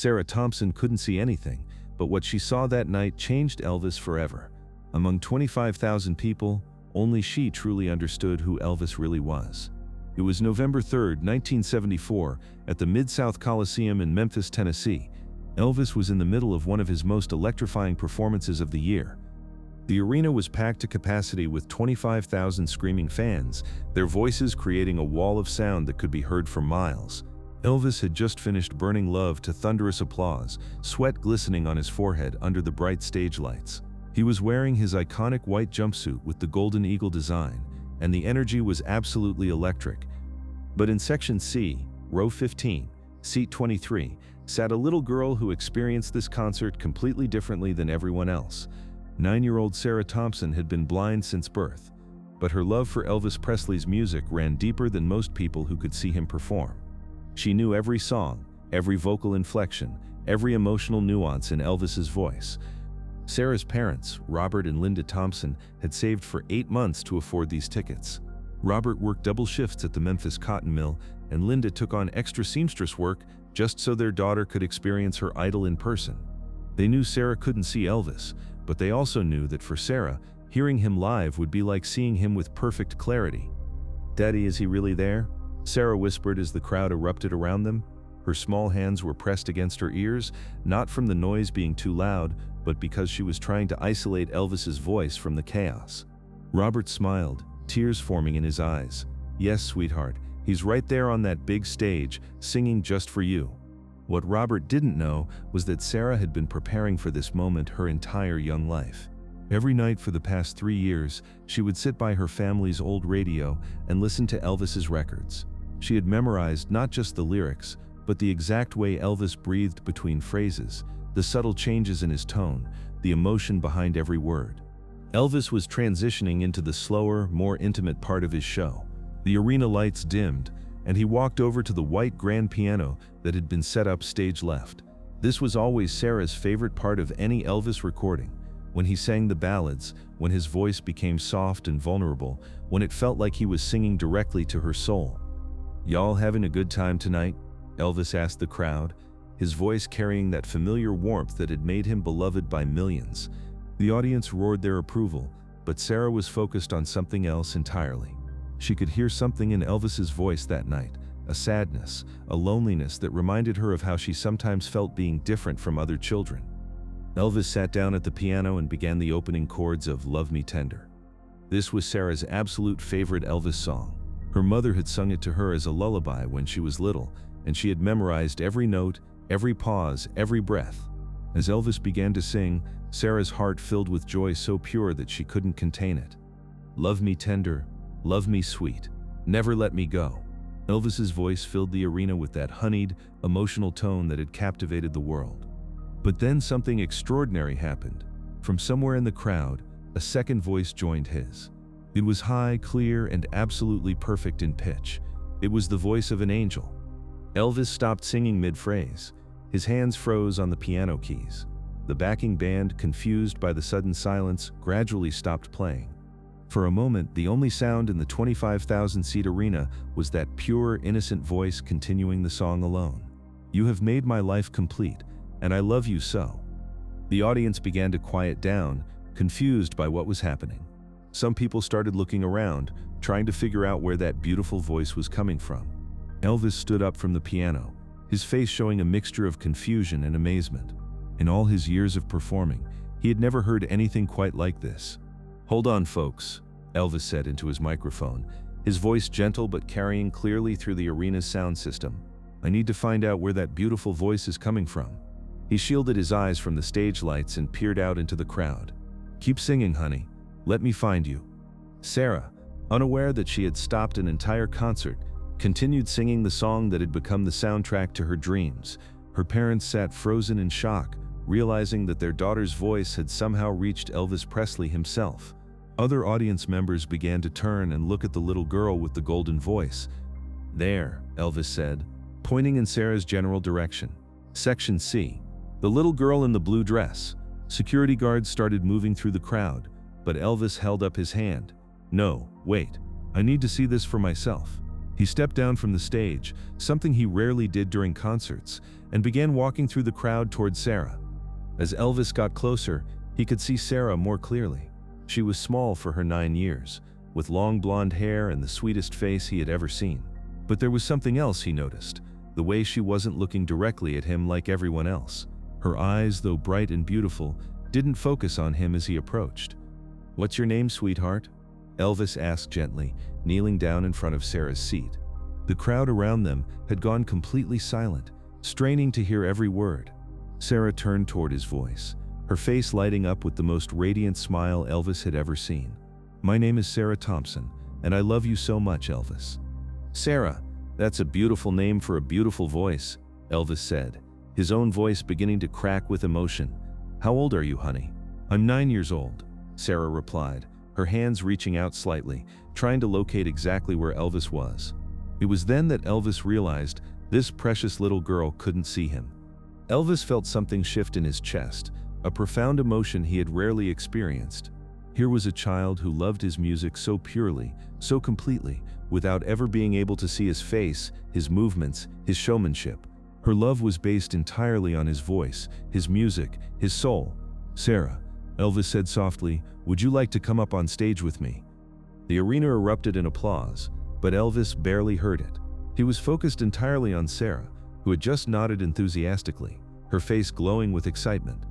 Sarah Thompson couldn't see anything, but what she saw that night changed Elvis forever. Among 25,000 people, only she truly understood who Elvis really was. It was November 3, 1974, at the Mid-South Coliseum in Memphis, Tennessee. Elvis was in the middle of one of his most electrifying performances of the year. The arena was packed to capacity with 25,000 screaming fans, their voices creating a wall of sound that could be heard for miles. Elvis had just finished burning love to thunderous applause, sweat glistening on his forehead under the bright stage lights. He was wearing his iconic white jumpsuit with the golden eagle design, and the energy was absolutely electric. But in Section C, row 15, seat 23, sat a little girl who experienced this concert completely differently than everyone else. 9-year-old Sarah Thompson had been blind since birth, but her love for Elvis Presley's music ran deeper than most people who could see him perform. She knew every song, every vocal inflection, every emotional nuance in Elvis's voice. Sarah's parents, Robert and Linda Thompson, had saved for 8 months to afford these tickets. Robert worked double shifts at the Memphis cotton mill, and Linda took on extra seamstress work just so their daughter could experience her idol in person. They knew Sarah couldn't see Elvis, but they also knew that for Sarah, hearing him live would be like seeing him with perfect clarity. "Daddy, is he really there?" Sarah whispered as the crowd erupted around them. Her small hands were pressed against her ears, not from the noise being too loud, but because she was trying to isolate Elvis's voice from the chaos. Robert smiled, tears forming in his eyes. "Yes, sweetheart, he's right there on that big stage, singing just for you." What Robert didn't know was that Sarah had been preparing for this moment her entire young life. Every night for the past 3 years, she would sit by her family's old radio and listen to Elvis's records. She had memorized not just the lyrics, but the exact way Elvis breathed between phrases, the subtle changes in his tone, the emotion behind every word. Elvis was transitioning into the slower, more intimate part of his show. The arena lights dimmed, and he walked over to the white grand piano that had been set up stage left. This was always Sarah's favorite part of any Elvis recording, when he sang the ballads, when his voice became soft and vulnerable, when it felt like he was singing directly to her soul. "Y'all having a good time tonight?" Elvis asked the crowd, his voice carrying that familiar warmth that had made him beloved by millions. The audience roared their approval, but Sarah was focused on something else entirely. She could hear something in Elvis's voice that night, a sadness, a loneliness that reminded her of how she sometimes felt being different from other children. Elvis sat down at the piano and began the opening chords of "Love Me Tender." This was Sarah's absolute favorite Elvis song. Her mother had sung it to her as a lullaby when she was little, and she had memorized every note, every pause, every breath. As Elvis began to sing, Sarah's heart filled with joy so pure that she couldn't contain it. "Love me tender, love me sweet, never let me go." Elvis's voice filled the arena with that honeyed, emotional tone that had captivated the world. But then something extraordinary happened. From somewhere in the crowd, a second voice joined his. It was high, clear, and absolutely perfect in pitch. It was the voice of an angel. Elvis stopped singing mid-phrase. His hands froze on the piano keys. The backing band, confused by the sudden silence, gradually stopped playing. For a moment, the only sound in the 25,000-seat arena was that pure, innocent voice continuing the song alone. "You have made my life complete, and I love you so." The audience began to quiet down, confused by what was happening. Some people started looking around, trying to figure out where that beautiful voice was coming from. Elvis stood up from the piano, his face showing a mixture of confusion and amazement. In all his years of performing, he had never heard anything quite like this. "Hold on, folks," Elvis said into his microphone, his voice gentle but carrying clearly through the arena's sound system. "I need to find out where that beautiful voice is coming from." He shielded his eyes from the stage lights and peered out into the crowd. "Keep singing, honey. Let me find you." Sarah, unaware that she had stopped an entire concert, continued singing the song that had become the soundtrack to her dreams. Her parents sat frozen in shock, realizing that their daughter's voice had somehow reached Elvis Presley himself. Other audience members began to turn and look at the little girl with the golden voice. "There," Elvis said, pointing in Sarah's general direction. "Section C. The little girl in the blue dress." Security guards started moving through the crowd, but Elvis held up his hand. "No, wait. I need to see this for myself." He stepped down from the stage, something he rarely did during concerts, and began walking through the crowd toward Sarah. As Elvis got closer, he could see Sarah more clearly. She was small for her 9 years, with long blonde hair and the sweetest face he had ever seen. But there was something else he noticed, the way she wasn't looking directly at him like everyone else. Her eyes, though bright and beautiful, didn't focus on him as he approached. "What's your name, sweetheart?" Elvis asked gently, kneeling down in front of Sarah's seat. The crowd around them had gone completely silent, straining to hear every word. Sarah turned toward his voice, her face lighting up with the most radiant smile Elvis had ever seen. "My name is Sarah Thompson, and I love you so much, Elvis." "Sarah, that's a beautiful name for a beautiful voice," Elvis said, his own voice beginning to crack with emotion. "How old are you, honey?" "I'm 9 years old," Sarah replied, her hands reaching out slightly, trying to locate exactly where Elvis was. It was then that Elvis realized this precious little girl couldn't see him. Elvis felt something shift in his chest, a profound emotion he had rarely experienced. Here was a child who loved his music so purely, so completely, without ever being able to see his face, his movements, his showmanship. Her love was based entirely on his voice, his music, his soul. "Sarah," Elvis said softly, "would you like to come up on stage with me?" The arena erupted in applause, but Elvis barely heard it. He was focused entirely on Sarah, who had just nodded enthusiastically, her face glowing with excitement.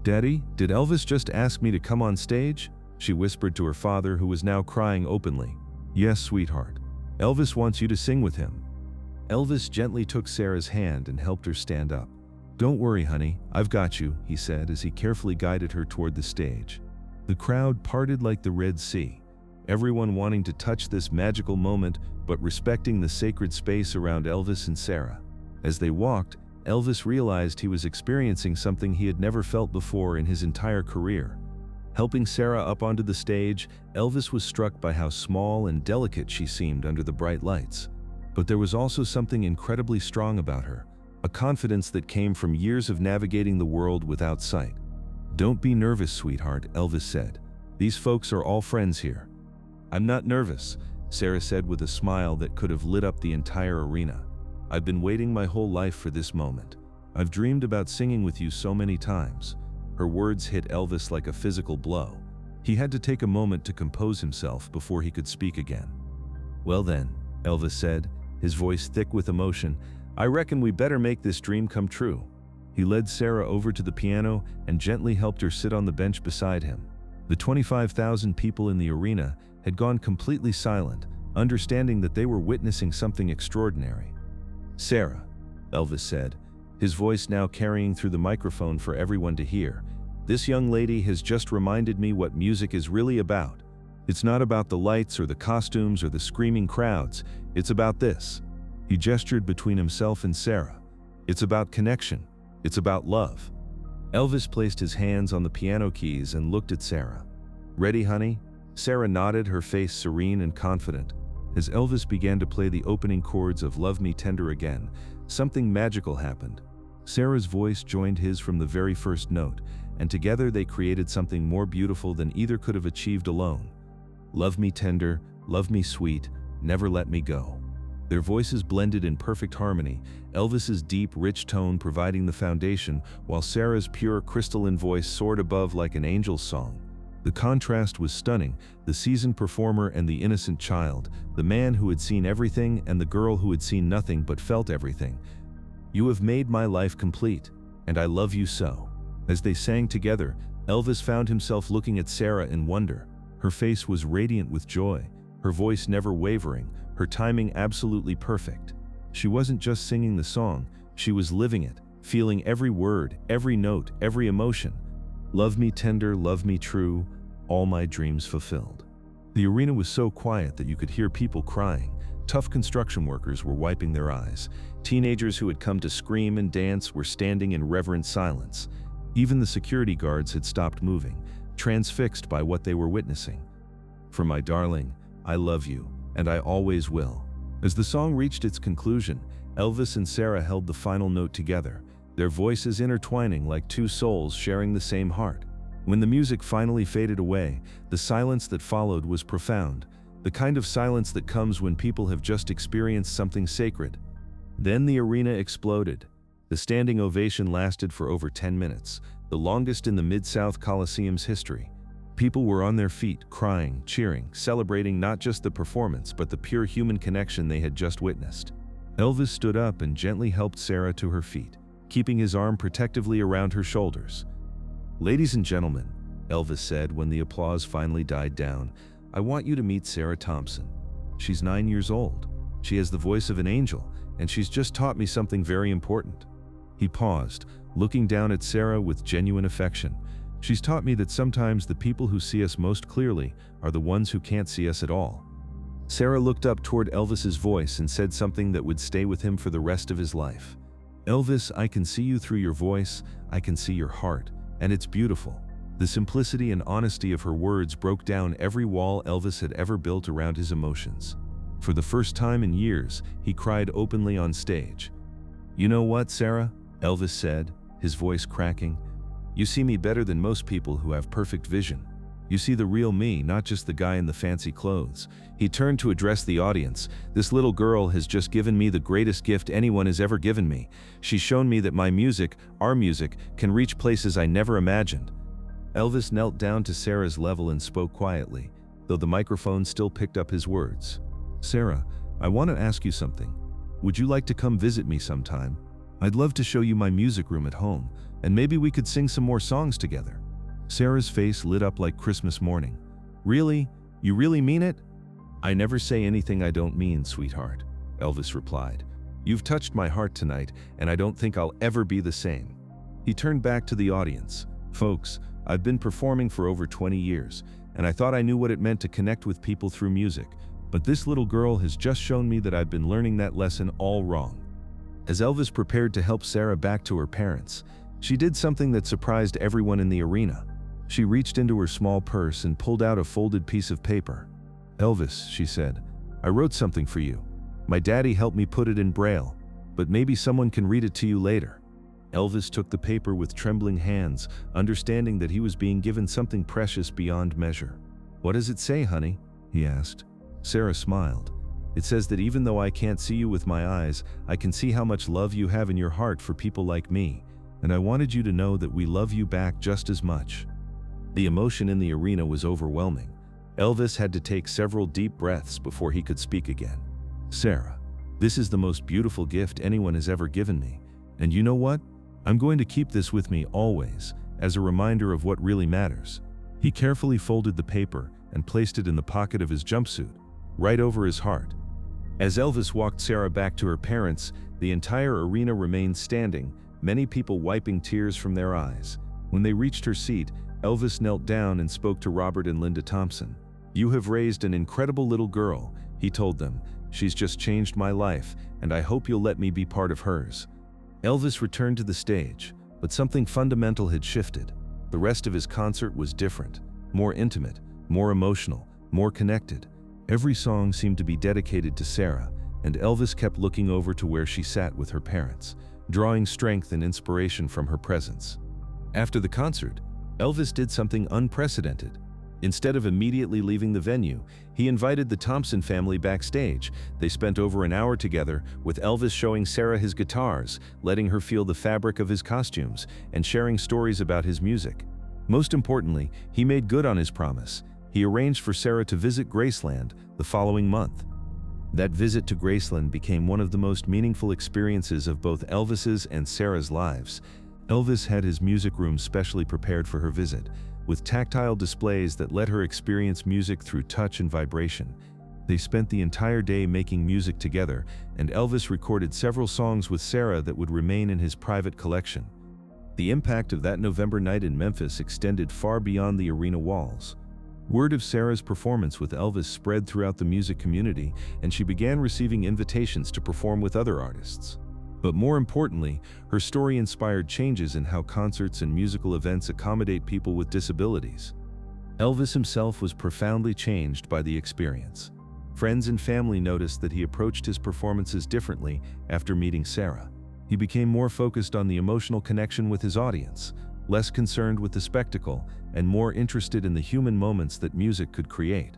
"Daddy, did Elvis just ask me to come on stage?" she whispered to her father, who was now crying openly. "Yes, sweetheart. Elvis wants you to sing with him." Elvis gently took Sarah's hand and helped her stand up. "Don't worry, honey, I've got you," he said as he carefully guided her toward the stage. The crowd parted like the Red Sea, everyone wanting to touch this magical moment but respecting the sacred space around Elvis and Sarah. As they walked, Elvis realized he was experiencing something he had never felt before in his entire career. Helping Sarah up onto the stage, Elvis was struck by how small and delicate she seemed under the bright lights. But there was also something incredibly strong about her, a confidence that came from years of navigating the world without sight. "Don't be nervous, sweetheart," Elvis said. "These folks are all friends here." "I'm not nervous," Sarah said with a smile that could have lit up the entire arena. "I've been waiting my whole life for this moment. I've dreamed about singing with you so many times." Her words hit Elvis like a physical blow. He had to take a moment to compose himself before he could speak again. "Well then," Elvis said, his voice thick with emotion, "I reckon we better make this dream come true." He led Sarah over to the piano and gently helped her sit on the bench beside him. The 25,000 people in the arena had gone completely silent, understanding that they were witnessing something extraordinary. "Sarah," Elvis said, his voice now carrying through the microphone for everyone to hear, "this young lady has just reminded me what music is really about. It's not about the lights or the costumes or the screaming crowds. It's about this." He gestured between himself and Sarah. "It's about connection. It's about love." Elvis placed his hands on the piano keys and looked at Sarah. "Ready, honey?" Sarah nodded, her face serene and confident. As Elvis began to play the opening chords of "Love Me Tender Again," something magical happened. Sarah's voice joined his from the very first note, and together they created something more beautiful than either could have achieved alone. "Love me tender, love me sweet, never let me go." Their voices blended in perfect harmony, Elvis's deep, rich tone providing the foundation, while Sarah's pure, crystalline voice soared above like an angel's song. The contrast was stunning, the seasoned performer and the innocent child, the man who had seen everything and the girl who had seen nothing but felt everything. "You have made my life complete, and I love you so." As they sang together, Elvis found himself looking at Sarah in wonder. Her face was radiant with joy, her voice never wavering, her timing absolutely perfect. She wasn't just singing the song, she was living it, feeling every word, every note, every emotion. "Love me tender, love me true, all my dreams fulfilled." The arena was so quiet that you could hear people crying. Tough construction workers were wiping their eyes. Teenagers who had come to scream and dance were standing in reverent silence. Even the security guards had stopped moving, transfixed by what they were witnessing. "For my darling, I love you, and I always will." As the song reached its conclusion, Elvis and Sarah held the final note together, their voices intertwining like two souls sharing the same heart. When the music finally faded away, the silence that followed was profound. the kind of silence that comes when people have just experienced something sacred. Then the arena exploded. The standing ovation lasted for over 10 minutes, the longest in the Mid-South Coliseum's history. People were on their feet, crying, cheering, celebrating not just the performance but the pure human connection they had just witnessed. Elvis stood up and gently helped Sarah to her feet, keeping his arm protectively around her shoulders. "Ladies and gentlemen," Elvis said when the applause finally died down, "I want you to meet Sarah Thompson. She's 9 years old. She has the voice of an angel, and she's just taught me something very important." He paused, looking down at Sarah with genuine affection. "She's taught me that sometimes the people who see us most clearly are the ones who can't see us at all." Sarah looked up toward Elvis's voice and said something that would stay with him for the rest of his life. "Elvis, I can see you through your voice, I can see your heart, and it's beautiful." The simplicity and honesty of her words broke down every wall Elvis had ever built around his emotions. For the first time in years, he cried openly on stage. "You know what, Sarah?" Elvis said, his voice cracking. "You see me better than most people who have perfect vision. You see the real me, not just the guy in the fancy clothes." He turned to address the audience. "This little girl has just given me the greatest gift anyone has ever given me. She's shown me that my music, our music, can reach places I never imagined." Elvis knelt down to Sarah's level and spoke quietly, though the microphone still picked up his words. "Sarah, I want to ask you something. Would you like to come visit me sometime? I'd love to show you my music room at home, and maybe we could sing some more songs together." Sarah's face lit up like Christmas morning. "Really? You really mean it?" "I never say anything I don't mean, sweetheart," Elvis replied. "You've touched my heart tonight, and I don't think I'll ever be the same." He turned back to the audience. "Folks, I've been performing for over 20 years, and I thought I knew what it meant to connect with people through music, but this little girl has just shown me that I've been learning that lesson all wrong." As Elvis prepared to help Sarah back to her parents, she did something that surprised everyone in the arena. She reached into her small purse and pulled out a folded piece of paper. "Elvis," she said, "I wrote something for you. My daddy helped me put it in Braille, but maybe someone can read it to you later." Elvis took the paper with trembling hands, understanding that he was being given something precious beyond measure. "What does it say, honey?" he asked. Sarah smiled. "It says that even though I can't see you with my eyes, I can see how much love you have in your heart for people like me, and I wanted you to know that we love you back just as much." The emotion in the arena was overwhelming. Elvis had to take several deep breaths before he could speak again. "Sarah, this is the most beautiful gift anyone has ever given me, and you know what? I'm going to keep this with me always, as a reminder of what really matters." He carefully folded the paper and placed it in the pocket of his jumpsuit, right over his heart. As Elvis walked Sarah back to her parents, the entire arena remained standing, many people wiping tears from their eyes. When they reached her seat, Elvis knelt down and spoke to Robert and Linda Thompson. "You have raised an incredible little girl," he told them. "She's just changed my life, and I hope you'll let me be part of hers." Elvis returned to the stage, but something fundamental had shifted. The rest of his concert was different, more intimate, more emotional, more connected. Every song seemed to be dedicated to Sarah, and Elvis kept looking over to where she sat with her parents, drawing strength and inspiration from her presence. After the concert, Elvis did something unprecedented. Instead of immediately leaving the venue, he invited the Thompson family backstage. They spent over an hour together, with Elvis showing Sarah his guitars, letting her feel the fabric of his costumes, and sharing stories about his music. Most importantly, he made good on his promise. He arranged for Sarah to visit Graceland the following month. That visit to Graceland became one of the most meaningful experiences of both Elvis's and Sarah's lives. Elvis had his music room specially prepared for her visit, with tactile displays that let her experience music through touch and vibration. They spent the entire day making music together, and Elvis recorded several songs with Sarah that would remain in his private collection. The impact of that November night in Memphis extended far beyond the arena walls. Word of Sarah's performance with Elvis spread throughout the music community, and she began receiving invitations to perform with other artists. But more importantly, her story inspired changes in how concerts and musical events accommodate people with disabilities. Elvis himself was profoundly changed by the experience. Friends and family noticed that he approached his performances differently after meeting Sarah. He became more focused on the emotional connection with his audience, less concerned with the spectacle, and more interested in the human moments that music could create.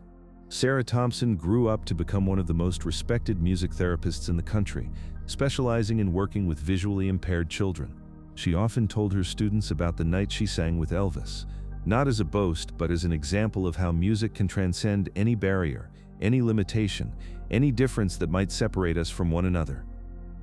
Sarah Thompson grew up to become one of the most respected music therapists in the country, specializing in working with visually impaired children. She often told her students about the night she sang with Elvis, not as a boast, but as an example of how music can transcend any barrier, any limitation, any difference that might separate us from one another.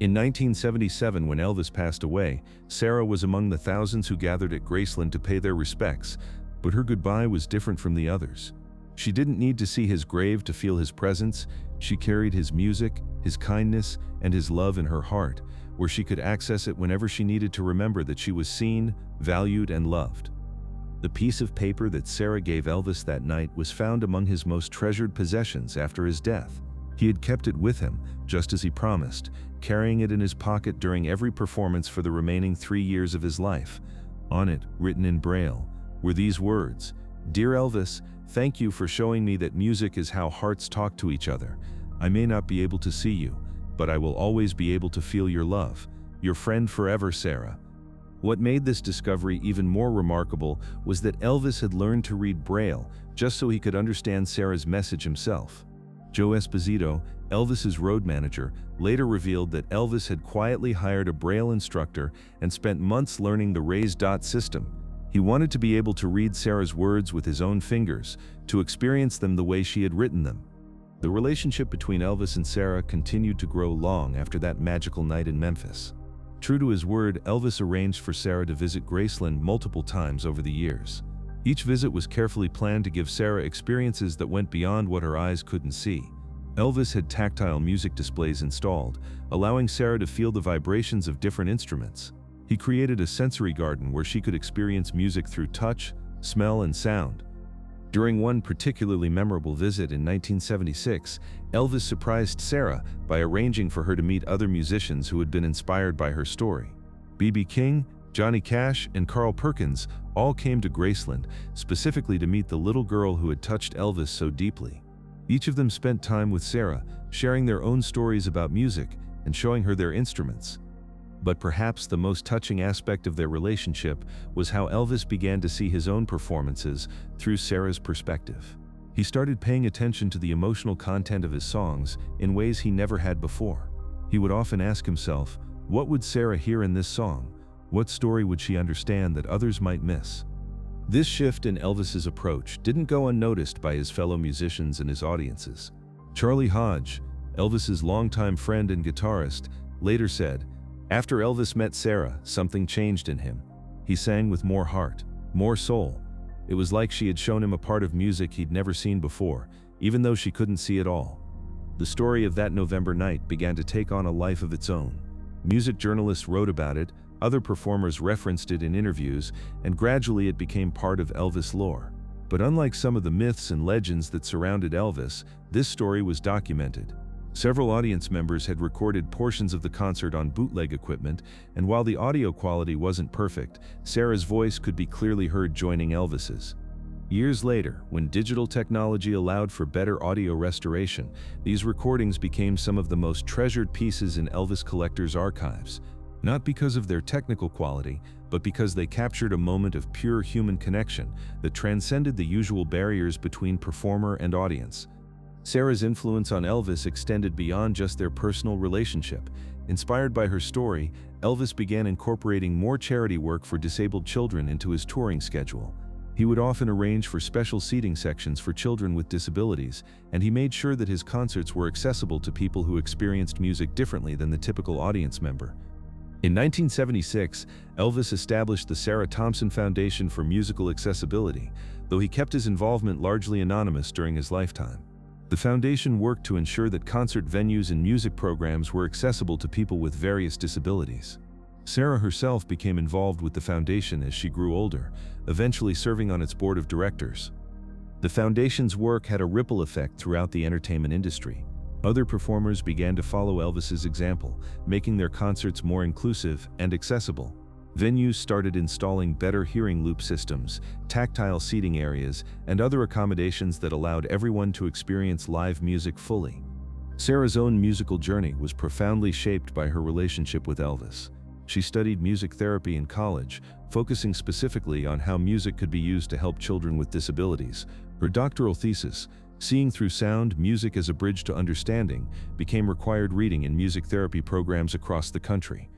In 1977, when Elvis passed away, Sarah was among the thousands who gathered at Graceland to pay their respects, but her goodbye was different from the others. She didn't need to see his grave to feel his presence. She carried his music, his kindness, and his love in her heart, where she could access it whenever she needed to remember that she was seen, valued, and loved. The piece of paper that Sarah gave Elvis that night was found among his most treasured possessions after his death. He had kept it with him, just as he promised, carrying it in his pocket during every performance for the remaining 3 years of his life. On it, written in Braille, were these words: "Dear Elvis, thank you for showing me that music is how hearts talk to each other. I may not be able to see you, but I will always be able to feel your love. Your friend forever, Sarah." What made this discovery even more remarkable was that Elvis had learned to read Braille just so he could understand Sarah's message himself. Joe Esposito, Elvis's road manager, later revealed that Elvis had quietly hired a Braille instructor and spent months learning the raised dot system. He wanted to be able to read Sarah's words with his own fingers, to experience them the way she had written them. The relationship between Elvis and Sarah continued to grow long after that magical night in Memphis. True to his word, Elvis arranged for Sarah to visit Graceland multiple times over the years. Each visit was carefully planned to give Sarah experiences that went beyond what her eyes couldn't see. Elvis had tactile music displays installed, allowing Sarah to feel the vibrations of different instruments. He created a sensory garden where she could experience music through touch, smell, and sound. During one particularly memorable visit in 1976, Elvis surprised Sarah by arranging for her to meet other musicians who had been inspired by her story. B.B. King, Johnny Cash, and Carl Perkins all came to Graceland, specifically to meet the little girl who had touched Elvis so deeply. Each of them spent time with Sarah, sharing their own stories about music and showing her their instruments. But perhaps the most touching aspect of their relationship was how Elvis began to see his own performances through Sarah's perspective. He started paying attention to the emotional content of his songs in ways he never had before. He would often ask himself, what would Sarah hear in this song? What story would she understand that others might miss? This shift in Elvis's approach didn't go unnoticed by his fellow musicians and his audiences. Charlie Hodge, Elvis's longtime friend and guitarist, later said, "After Elvis met Sarah, something changed in him. He sang with more heart, more soul. It was like she had shown him a part of music he'd never seen before, even though she couldn't see it all." The story of that November night began to take on a life of its own. Music journalists wrote about it, other performers referenced it in interviews, and gradually it became part of Elvis lore. But unlike some of the myths and legends that surrounded Elvis, this story was documented. Several audience members had recorded portions of the concert on bootleg equipment, and while the audio quality wasn't perfect, Sarah's voice could be clearly heard joining Elvis's. Years later, when digital technology allowed for better audio restoration, these recordings became some of the most treasured pieces in Elvis collectors' archives. Not because of their technical quality, but because they captured a moment of pure human connection that transcended the usual barriers between performer and audience. Sarah's influence on Elvis extended beyond just their personal relationship. Inspired by her story, Elvis began incorporating more charity work for disabled children into his touring schedule. He would often arrange for special seating sections for children with disabilities, and he made sure that his concerts were accessible to people who experienced music differently than the typical audience member. In 1976, Elvis established the Sarah Thompson Foundation for Musical Accessibility, though he kept his involvement largely anonymous during his lifetime. The foundation worked to ensure that concert venues and music programs were accessible to people with various disabilities. Sarah herself became involved with the foundation as she grew older, eventually serving on its board of directors. The foundation's work had a ripple effect throughout the entertainment industry. Other performers began to follow Elvis's example, making their concerts more inclusive and accessible. Venues started installing better hearing loop systems, tactile seating areas, and other accommodations that allowed everyone to experience live music fully. Sarah's own musical journey was profoundly shaped by her relationship with Elvis. She studied music therapy in college, focusing specifically on how music could be used to help children with disabilities. Her doctoral thesis, Seeing through sound, music as a bridge to understanding, became required reading in music therapy programs across the country.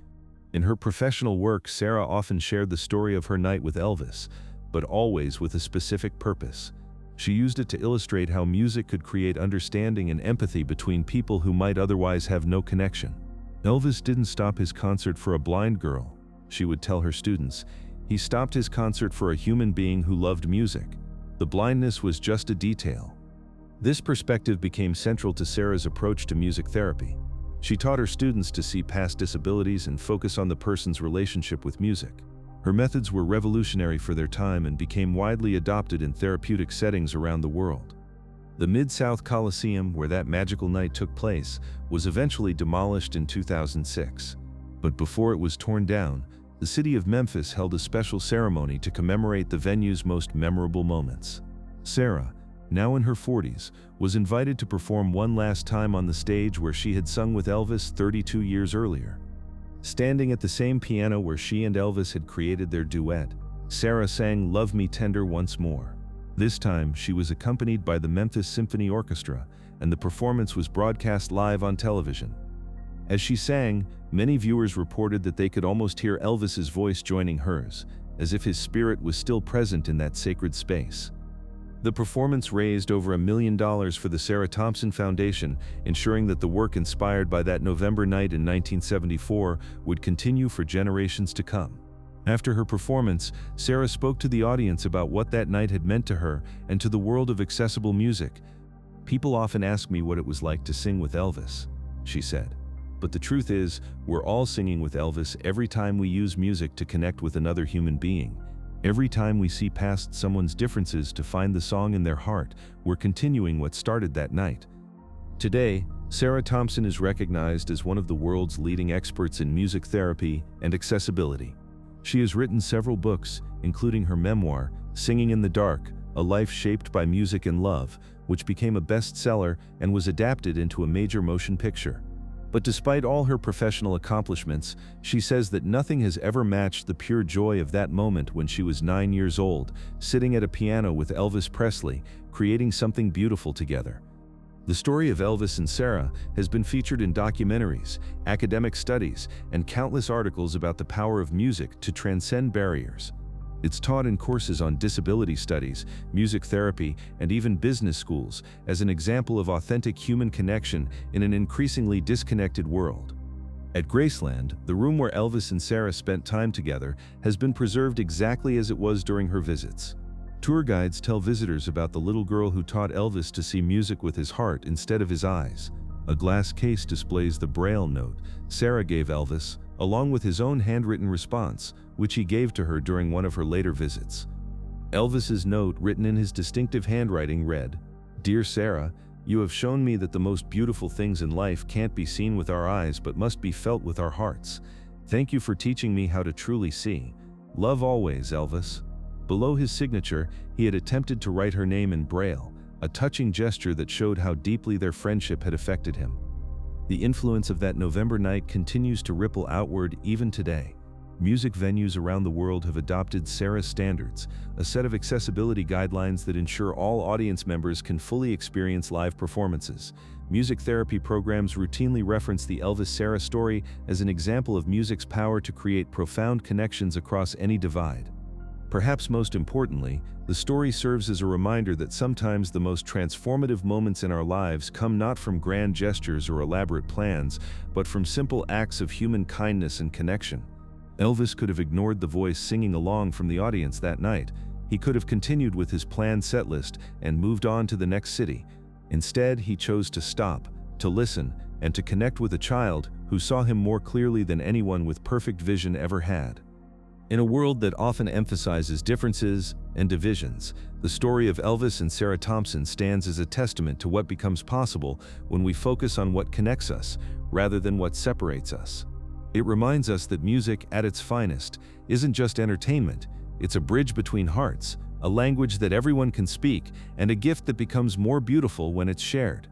In her professional work, Sarah often shared the story of her night with Elvis, but always with a specific purpose. She used it to illustrate how music could create understanding and empathy between people who might otherwise have no connection. Elvis didn't stop his concert for a blind girl, she would tell her students. He stopped his concert for a human being who loved music. The blindness was just a detail. This perspective became central to Sarah's approach to music therapy. She taught her students to see past disabilities and focus on the person's relationship with music. Her methods were revolutionary for their time and became widely adopted in therapeutic settings around the world. The Mid-South Coliseum, where that magical night took place, was eventually demolished in 2006. But before it was torn down, the city of Memphis held a special ceremony to commemorate the venue's most memorable moments. Sarah, now in her 40s, was invited to perform one last time on the stage where she had sung with Elvis 32 years earlier. Standing at the same piano where she and Elvis had created their duet, Sarah sang "Love Me Tender" once more. This time, she was accompanied by the Memphis Symphony Orchestra, and the performance was broadcast live on television. As she sang, many viewers reported that they could almost hear Elvis's voice joining hers, as if his spirit was still present in that sacred space. The performance raised over $1 million for the Sarah Thompson Foundation, ensuring that the work inspired by that November night in 1974 would continue for generations to come. After her performance, Sarah spoke to the audience about what that night had meant to her and to the world of accessible music. "People often ask me what it was like to sing with Elvis," she said. "But the truth is, we're all singing with Elvis every time we use music to connect with another human being. Every time we see past someone's differences to find the song in their heart, we're continuing what started that night." Today, Sarah Thompson is recognized as one of the world's leading experts in music therapy and accessibility. She has written several books, including her memoir, Singing in the Dark: A Life Shaped by Music and Love, which became a bestseller and was adapted into a major motion picture. But despite all her professional accomplishments, she says that nothing has ever matched the pure joy of that moment when she was 9 years old, sitting at a piano with Elvis Presley, creating something beautiful together. The story of Elvis and Sarah has been featured in documentaries, academic studies, and countless articles about the power of music to transcend barriers. It's taught in courses on disability studies, music therapy, and even business schools as an example of authentic human connection in an increasingly disconnected world. At Graceland, the room where Elvis and Sarah spent time together has been preserved exactly as it was during her visits. Tour guides tell visitors about the little girl who taught Elvis to see music with his heart instead of his eyes. A glass case displays the Braille note Sarah gave Elvis, along with his own handwritten response, which he gave to her during one of her later visits. Elvis's note, written in his distinctive handwriting, read, "Dear Sarah, you have shown me that the most beautiful things in life can't be seen with our eyes but must be felt with our hearts. Thank you for teaching me how to truly see. Love always, Elvis." Below his signature, he had attempted to write her name in Braille, a touching gesture that showed how deeply their friendship had affected him. The influence of that November night continues to ripple outward even today. Music venues around the world have adopted Sarah's standards, a set of accessibility guidelines that ensure all audience members can fully experience live performances. Music therapy programs routinely reference the Elvis Sarah story as an example of music's power to create profound connections across any divide. Perhaps most importantly, the story serves as a reminder that sometimes the most transformative moments in our lives come not from grand gestures or elaborate plans, but from simple acts of human kindness and connection. Elvis could have ignored the voice singing along from the audience that night. He could have continued with his planned setlist and moved on to the next city. Instead, he chose to stop, to listen, and to connect with a child who saw him more clearly than anyone with perfect vision ever had. In a world that often emphasizes differences and divisions, the story of Elvis and Sarah Thompson stands as a testament to what becomes possible when we focus on what connects us, rather than what separates us. It reminds us that music, at its finest, isn't just entertainment, it's a bridge between hearts, a language that everyone can speak, and a gift that becomes more beautiful when it's shared.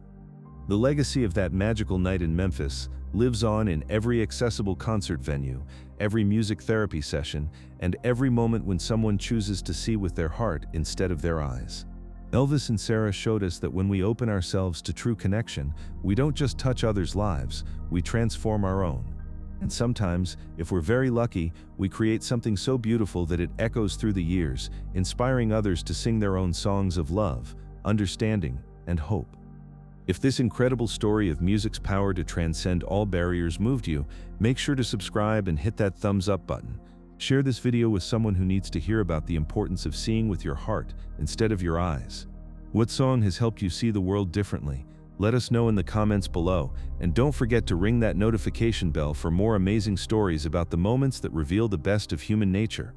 The legacy of that magical night in Memphis lives on in every accessible concert venue, every music therapy session, and every moment when someone chooses to see with their heart instead of their eyes. Elvis and Sarah showed us that when we open ourselves to true connection, we don't just touch others' lives, we transform our own. And sometimes, if we're very lucky, we create something so beautiful that it echoes through the years, inspiring others to sing their own songs of love, understanding, and hope. If this incredible story of music's power to transcend all barriers moved you, make sure to subscribe and hit that thumbs up button. Share this video with someone who needs to hear about the importance of seeing with your heart instead of your eyes. What song has helped you see the world differently? Let us know in the comments below, and don't forget to ring that notification bell for more amazing stories about the moments that reveal the best of human nature.